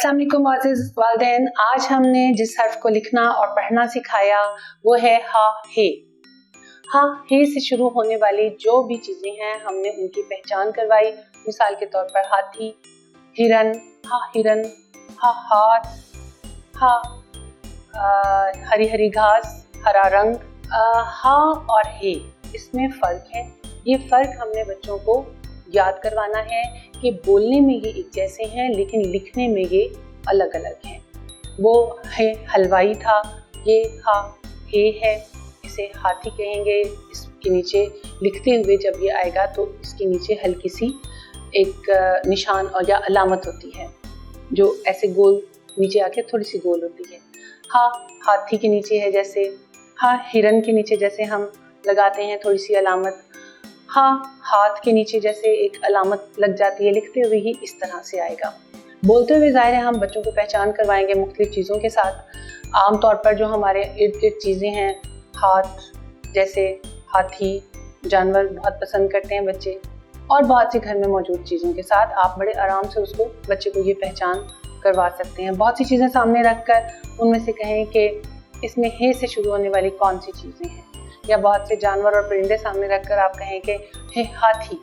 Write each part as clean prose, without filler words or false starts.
अस्सलाम वालेकुम अज़ीज़ वालिदैन। आज हमने जिस हर्फ को लिखना और पढ़ना सिखाया वो है हा हे। हा हे से शुरू होने वाली जो भी चीज़ें हैं हमने उनकी पहचान करवाई। मिसाल के तौर पर हाथी, हिरन, हा हाथ, हा हरी हरी घास, हरा रंग। हा और हे इसमें फ़र्क है। ये फ़र्क हमने बच्चों को याद करवाना है कि बोलने में ये एक जैसे हैं लेकिन लिखने में ये अलग अलग हैं। वो है हलवाई था, ये हा हे है, इसे हाथी कहेंगे। इसके नीचे लिखते हुए जब ये आएगा तो इसके नीचे हल्की सी एक निशान और या अलामत होती है जो ऐसे गोल नीचे आके थोड़ी सी गोल होती है। हा हाथी के नीचे है जैसे, हा हिरन के नीचे जैसे हम लगाते हैं थोड़ी सी अलामत, हाँ हाथ के नीचे जैसे एक अलामत लग जाती है, लिखते हुए ही इस तरह से आएगा। बोलते हुए ज़ाहिर है हम बच्चों को पहचान करवाएंगे मुख्तलिफ चीज़ों के साथ। आम तौर पर जो हमारे इर्द गिर्द चीज़ें हैं, हाथ जैसे हाथी जानवर बहुत पसंद करते हैं बच्चे, और बहुत सी घर में मौजूद चीज़ों के साथ आप बड़े आराम से उसको बच्चे को ये पहचान करवा सकते हैं। बहुत सी चीज़ें सामने रख कर उनमें से कहें कि इसमें हे से शुरू होने वाली कौन सी चीज़ें हैं, या बहुत से जानवर और परिंदे सामने रखकर आप कहें कि हे हाथी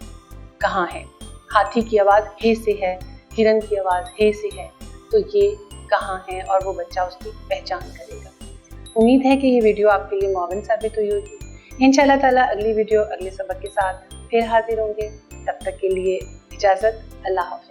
कहाँ है, हाथी की आवाज़ हे से है, हिरन की आवाज़ हे से है, तो ये कहाँ है, और वो बच्चा उसकी पहचान करेगा। उम्मीद है कि ये वीडियो आपके लिए मुआविन साबित हुई होगी। इंशाअल्लाह ताला अगली वीडियो अगले सबक के साथ फिर हाजिर होंगे। तब तक के लिए इजाज़त, अल्लाह हाफ़िज़।